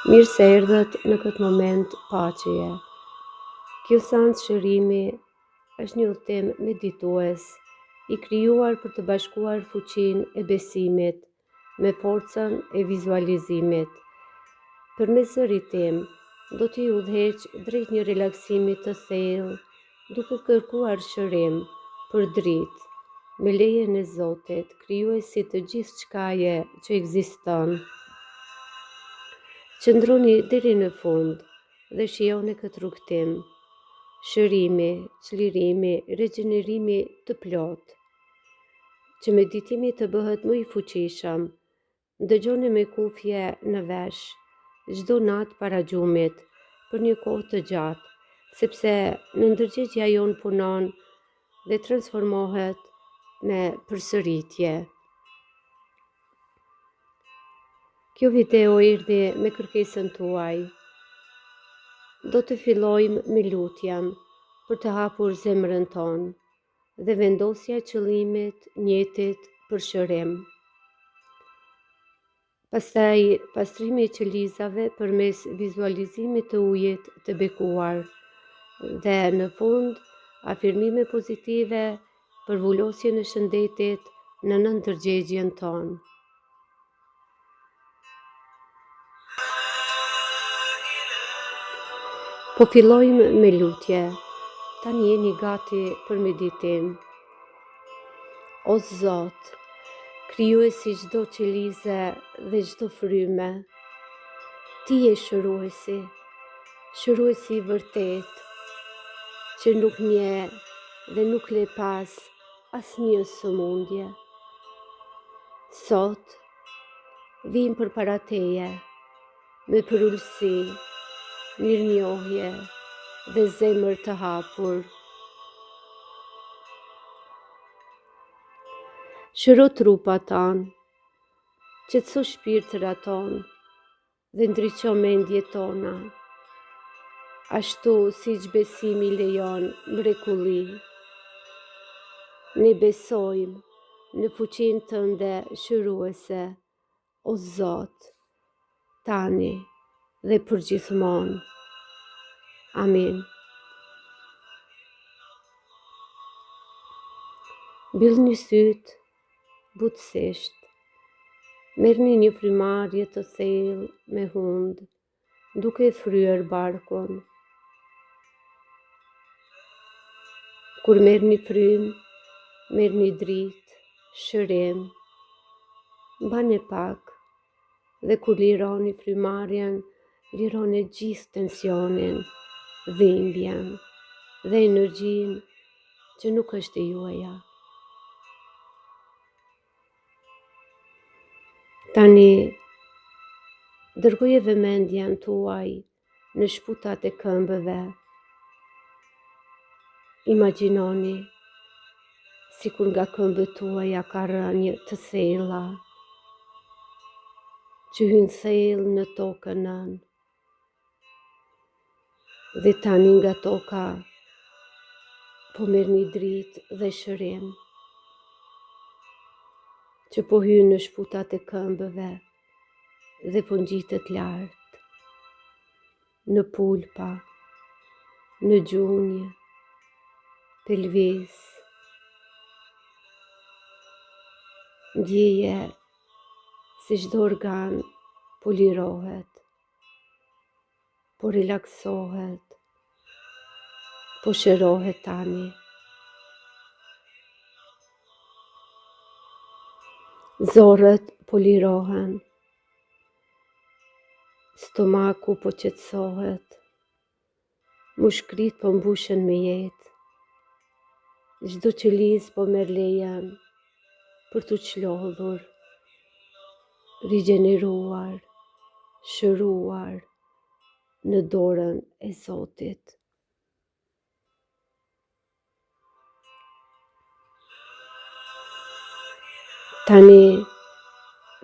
Mirë se erdhët në këtë moment paqeje. Kjo seancë shërimi është një udhëtim meditues i krijuar për të bashkuar fuqinë e besimit me forcën e vizualizimit. Përmes zërit tim, do t'i udhëheq drejt një relaksimi të thellë, duke kërkuar shërim për dritë, me lejen e Zotit, krijuesit të gjithçkaje që ekziston. Qëndroni deri në fund dhe shijoni këtë rrugtim, shërimi, çlirimi, regjenerimi të plot, që meditimi të bëhet më i fuqishëm. Dëgjoni me kufje në vesh çdo natë para gjumit për një kohë të gjatë, sepse në ndërgjegja jonë punon dhe transformohet me përsëritje. Kjo video erdhi me kërkesën tuaj. Do të fillojmë me lutjen për të hapur zemrën tonë dhe vendosja e qëllimit njëtit për shërim. Pastaj pastrimi i qelizave përmes vizualizimit të ujit të bekuar dhe në fund afirmime pozitive për vulosjen e shëndetit në ndërgjegjen tonë. Po fillojmë me lutje. Tani jeni gati për meditim. O Zot, krijuesi çdo qelize dhe çdo fryme, Ti je shëruesi i vërtet, që nuk nje dhe nuk le pas asnjë sëmundje. Sot, vim përpara Teje me përullësi, mirënjohje dhe zemër të hapur. Shëro trupat tanë, qetëso shpirtrat tonë dhe ndriço mendjet tona, ashtu siç besimi lejon mrekulli. Ne besojmë në fuqinë Tënde shëruese, o Zot, tani dhe përgjithmonë. Amin. Mbyllni sytë butësisht. Merrni një frymarrje të thellë me hund, duke fryer barkun. Kur merrni frym, merrni dritë, shërim, mbani pak dhe kur lironi frymarrjen, lironi gjithë tensionin, dhimbjen dhe energjinë që nuk është e juaja. Tani, dërgoje vëmendjen tuaj në shputat e këmbëve. Imagjinoni sikur nga këmbët tuaja ka rënjë të thella, që hyn thellë në tokën nën. Dhe tani nga toka po merrni dritë dhe shërim, që po hyn në shputat e këmbëve dhe po ngjitet lart, në pulpa, në gjunjë, pelvis. Ndjeje se çdo organ po lirohet, po relaksohet, po shërohet tani. Zorët po lirohen, stomaku po qetësohet, mushkrit po mbushen me jetë, çdo qelizë po merr lejen për t'u çlodhur, rigjeneruar, shëruar në dorën e Zotit. Tani,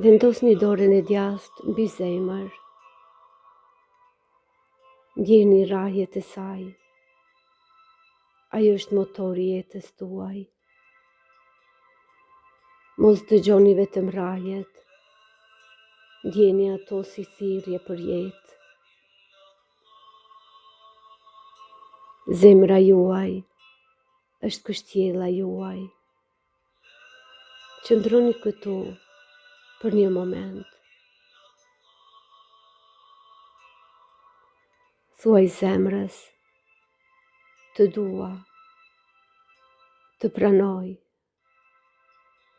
vendosni dorën e djathtë mbi zemër. Ndjeni rrahjet e saj. Ajo është motori i jetës tuaj. Mos dëgjoni vetëm rrahjet, Ndjeni ato si thirrje për jetë. Zemra juaj është kështjella juaj. Qëndroni këtu për një moment. Thuaj zemrës, të dua, të pranoj,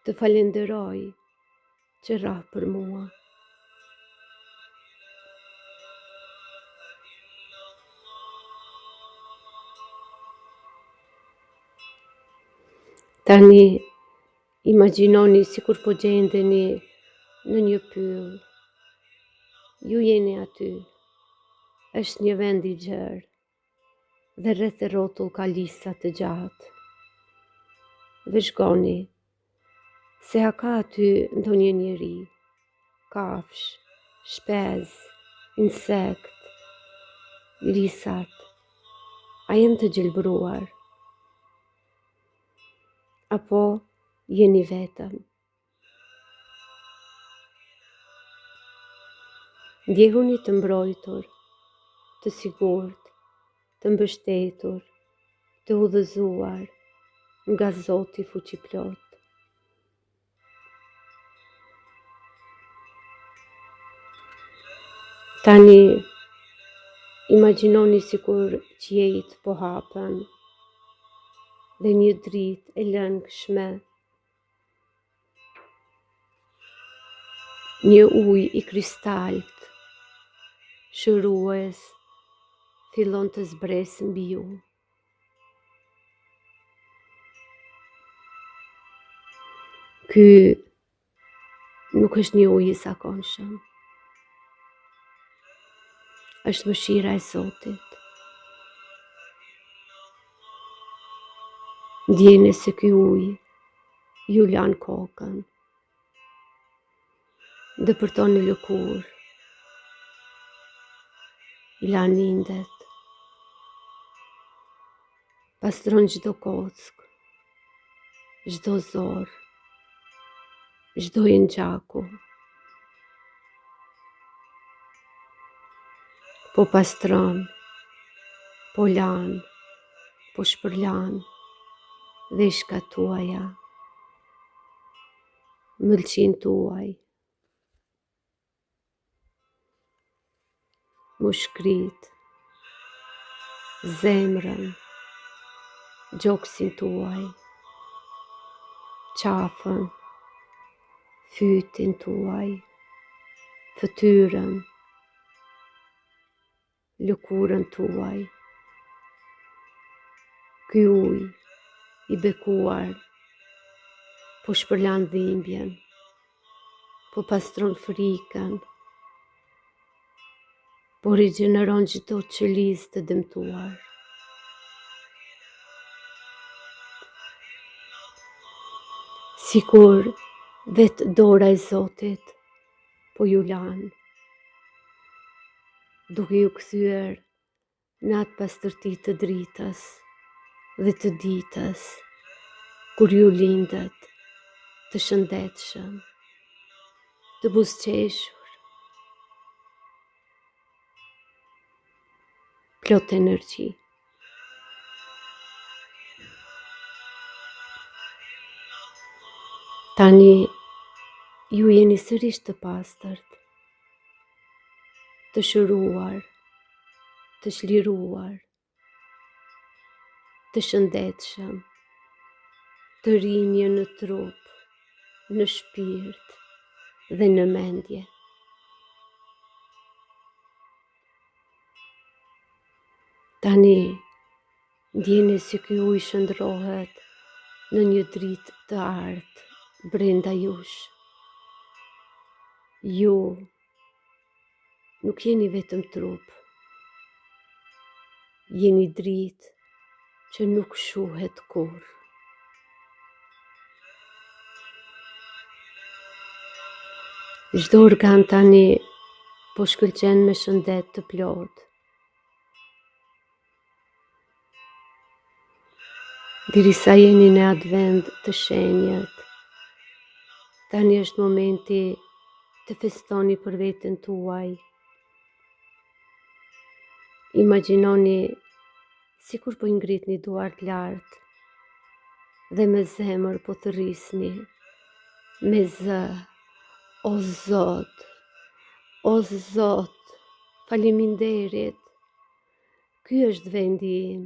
të falenderoj që rah për mua. Tani, imagjinoni sikur po gjendeni në një pyll. Ju jeni aty. Është një vend i gjerë dhe rreth e rrotull ka lista të gjatë. Vëzhgoni se a ka aty ndonjë njeri, kafsh, shpez, insekt, lisat, a jenë të gjelbëruar? Apo jeni vetëm? Ndjehuni të mbrojtur, të sigurt, të mbështetur, të udhëzuar nga Zoti fuqiplot. Tani, imagjinoni sikur qiejt po hapen dhe një dritë e lëngshme, një ujë i kristalt, shërues, fillon të zbresë mbi ju. Ky nuk është një ujë i zakonshëm. Është mëshira e Zotit. Ndjeni se ky ujë ju lan kokën. Dëpërtoni lëkurë. I lan indet. Pastron çdo kockë, çdo zor, çdo gjaku. Po pastron, po lan, po shpërlan veshkat tuaja, mëlçin tuaj, mushkrit, zemrën, gjoksin tuaj, qafën, fytin tuaj, fytyrën, lëkurën tuaj. Ky ujë i bekuar po shpërlan dhimbjen, po pastron frikën, po rigjeneron çdo qëlizë të dëmtuar. Sikur vetë dora e Zotit po ju lan, duke ju kthyer në atë pastërti të dritës dhe të ditës, kur ju lindet të shëndetshëm, të buzëqeshur, plot energji. Tani, ju jeni sërish të pastërt, të shëruar, të çliruar, të shëndetshëm, të rinje në trup, në shpirt dhe në mendje. Tani, ndjeni si ky ujë shndrohet në një dritë të artë brenda jush. Ju nuk jeni vetëm trup, jeni dritë që nuk shuhet kurrë. Çdo organ tani po shkëlqen me shëndet të plotë. Dirisa jeni në atë vend të shenjët, tani është momenti të festoni për veten tuaj. Imagjinoni sikur po i ngritni duart lart dhe me zemër po të rrisni me zë: o Zot, o Zot, faleminderit. Ky është vendi im.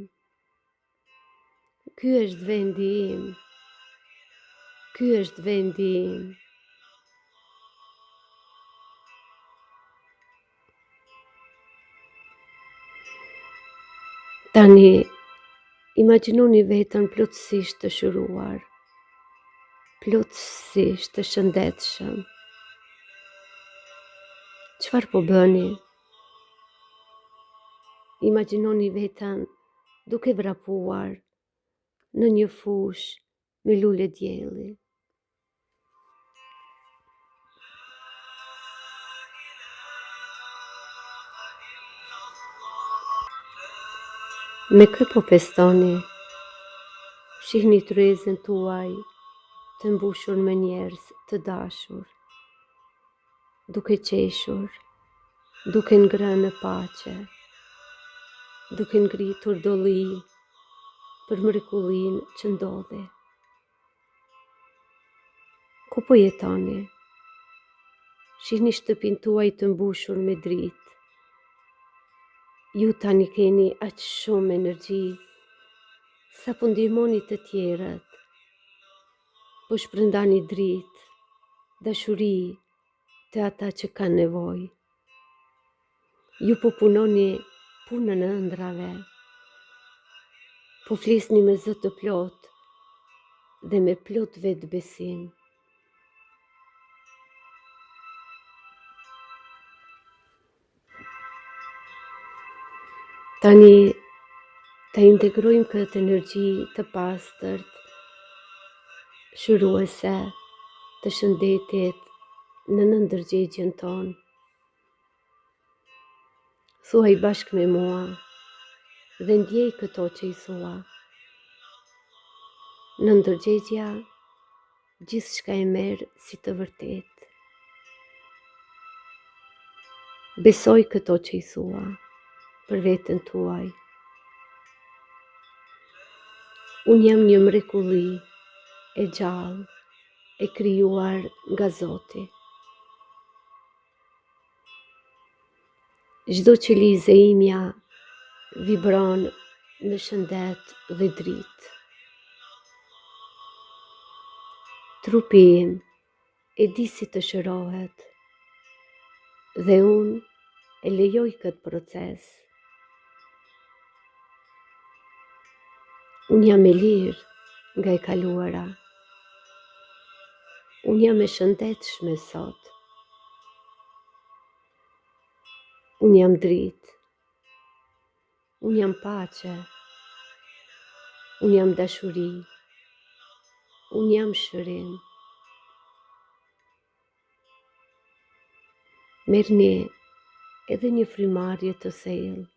Ky është vendi im. Ky është vendi im. Tani, imagjinoni veten plotësisht të shëruar, plotësisht të shëndetshëm. Çfarë po bëni? Imagjinoni veten duke vrapuar në një fush me lule dielli. Me kë po festoni? Shihni tryezën tuaj të mbushur me njerëz të dashur, duke qeshur, duke ngrënë në paqe, duke ngritur dolli për mrekullinë që ndodhi. Ku po jetoni? Shihni shtëpinë tuaj të mbushur me dritë. Ju tani keni aq shumë energji sa po ndihmoni të tjerët, po shpërndani dritë, dashuri të ata që kanë nevojë. Ju po punoni punën e ëndrave, po flisni me zë të plot dhe me plot vetbesim. Tani ta integrojmë këtë energji të pastërt, shëruese të shëndetit në ndërgjegjen tonë. Thuaj bashkë me mua dhe ndjej këto që i thua. Në ndërgjegja, gjithçka e merr si të vërtetë. Besoj këto që i thua për veten tuaj. Unë jam një mrekulli e gjallë, e krijuar nga Zoti. Çdo qelizë e imja vibron në shëndet dhe dritë. Trupi im e di si të shërohet dhe unë e lejoj këtë proces. Unë jam e lirë nga e kaluara. Unë jam e shëndetshme sot. Unë jam dritë. Unë jam paqe. Unë jam dashuri. Unë jam shërim. Merrni edhe një frymarrje të thellë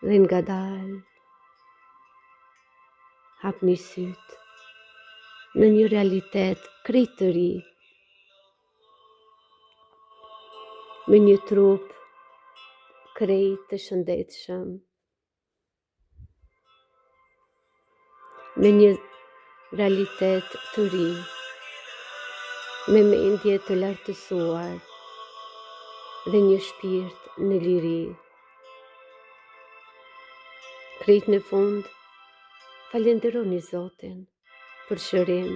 dhe ngadalë hapni sytë në një realitet krejt të ri, me një trup krejt të shëndetshëm, me një realitet të ri, me mendje të lartësuar dhe një shpirt në liri. Krejt në fund, falenderoni Zotin për shërim.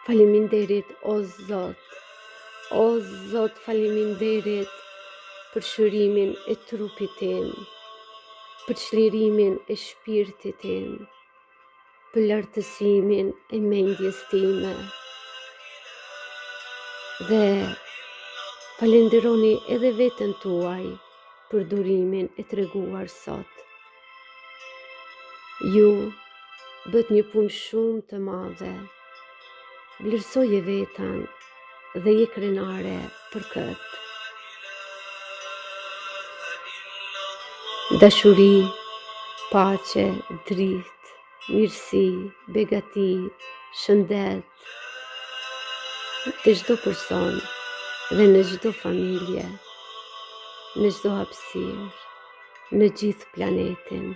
Faleminderit o Zot, faleminderit për shërimin e trupit tim, për çlirimin e shpirtit tim, për lartësimin e mendjes time. Dhe falenderoni edhe veten tuaj për durimin e treguar sot. Ju bët një punë shumë të madhe, vlerësoje veten dhe je krenare për këtë. Dashuri, paqe, dritë, mirësi, begati, shëndet, të çdo person dhe në çdo familje, në çdo hapësirë, në gjithë planetin.